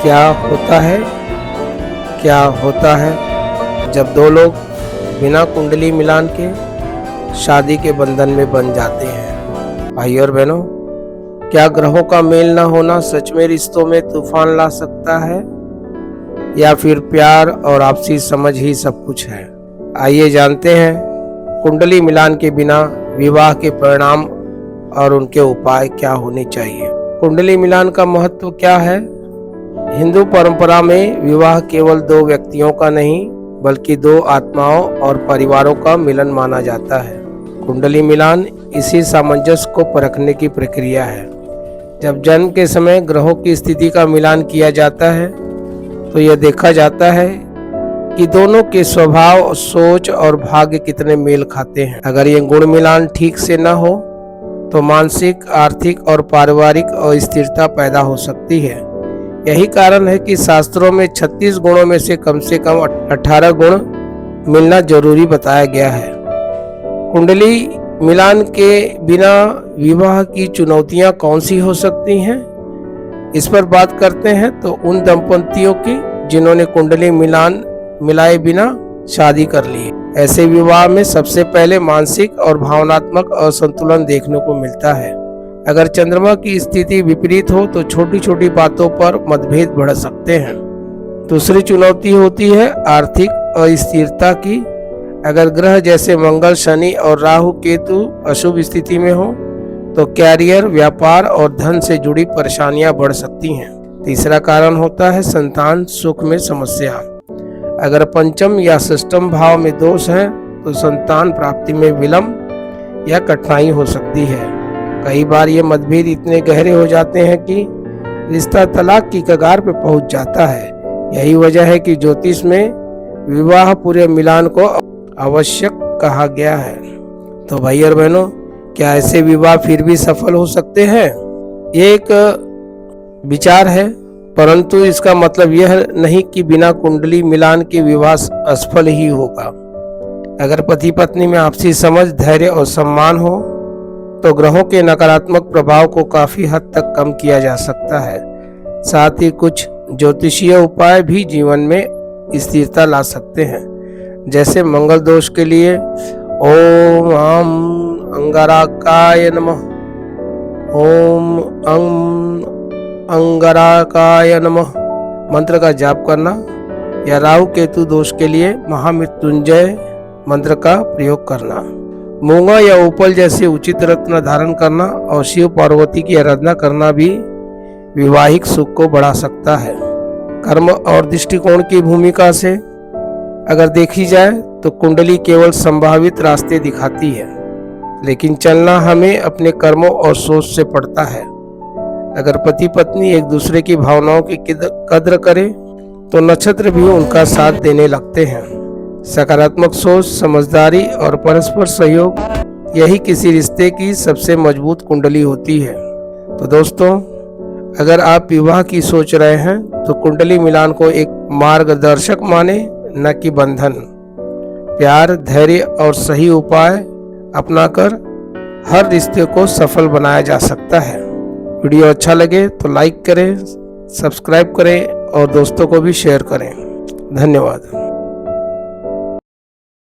क्या होता है जब दो लोग बिना कुंडली मिलान के शादी के बंधन में बंध जाते हैं। भाई और बहनों, क्या ग्रहों का मेल न होना सच में रिश्तों में तूफान ला सकता है, या फिर प्यार और आपसी समझ ही सब कुछ है? आइए जानते हैं कुंडली मिलान के बिना विवाह के परिणाम और उनके उपाय क्या होने चाहिए। कुंडली मिलान का महत्व क्या है? हिंदू परंपरा में विवाह केवल दो व्यक्तियों का नहीं बल्कि दो आत्माओं और परिवारों का मिलन माना जाता है। कुंडली मिलान इसी सामंजस्य को परखने की प्रक्रिया है। जब जन्म के समय ग्रहों की स्थिति का मिलान किया जाता है तो यह देखा जाता है कि दोनों के स्वभाव, सोच और भाग्य कितने मेल खाते हैं। अगर ये गुण मिलान ठीक से न हो तो मानसिक, आर्थिक और पारिवारिक अस्थिरता पैदा हो सकती है। यही कारण है कि शास्त्रों में 36 गुणों में से कम 18 गुण मिलना जरूरी बताया गया है। कुंडली मिलान के बिना विवाह की चुनौतियां कौन सी हो सकती हैं, इस पर बात करते हैं। तो उन दंपतियों की जिन्होंने कुंडली मिलान मिलाए बिना शादी कर ली। ऐसे विवाह में सबसे पहले मानसिक और भावनात्मक असंतुलन देखने को मिलता है। अगर चंद्रमा की स्थिति विपरीत हो तो छोटी छोटी बातों पर मतभेद बढ़ सकते हैं। दूसरी चुनौती होती है आर्थिक अस्थिरता की। अगर ग्रह जैसे मंगल, शनि और राहु केतु अशुभ स्थिति में हो तो कैरियर, व्यापार और धन से जुड़ी परेशानियां बढ़ सकती हैं। तीसरा कारण होता है संतान सुख में समस्या। अगर पंचम या षष्ठम भाव में दोष है तो संतान प्राप्ति में विलंब या कठिनाई हो सकती है। कई बार ये मतभेद इतने गहरे हो जाते हैं कि रिश्ता तलाक की कगार पर पहुंच जाता है। यही वजह है कि ज्योतिष में विवाह पूरे मिलान को आवश्यक कहा गया है। तो भाई और बहनों, क्या ऐसे विवाह फिर भी सफल हो सकते हैं? ये एक विचार है, परंतु इसका मतलब यह नहीं कि बिना कुंडली मिलान के विवाह असफल ही होगा। अगर पति पत्नी में आपसी समझ, धैर्य और सम्मान हो तो ग्रहों के नकारात्मक प्रभाव को काफी हद तक कम किया जा सकता है। साथ ही कुछ ज्योतिषीय उपाय भी जीवन में स्थिरता ला सकते हैं। जैसे मंगल दोष के लिए ओम अंगारकाय नमः, ओम अंगारकाय नमः मंत्र का जाप करना, या राहु केतु दोष के लिए महामृत्युंजय मंत्र का प्रयोग करना। मूंगा या उपल जैसे उचित रत्न धारण करना और शिव पार्वती की आराधना करना भी वैवाहिक सुख को बढ़ा सकता है। कर्म और दृष्टिकोण की भूमिका से अगर देखी जाए तो कुंडली केवल संभावित रास्ते दिखाती है, लेकिन चलना हमें अपने कर्मों और सोच से पड़ता है। अगर पति पत्नी एक दूसरे की भावनाओं की कद्र करें तो नक्षत्र भी उनका साथ देने लगते हैं। सकारात्मक सोच, समझदारी और परस्पर सहयोग, यही किसी रिश्ते की सबसे मजबूत कुंडली होती है। तो दोस्तों, अगर आप विवाह की सोच रहे हैं तो कुंडली मिलान को एक मार्गदर्शक माने, न कि बंधन। प्यार, धैर्य और सही उपाय अपनाकर हर रिश्ते को सफल बनाया जा सकता है। वीडियो अच्छा लगे तो लाइक करें, सब्सक्राइब करें और दोस्तों को भी शेयर करें। धन्यवाद।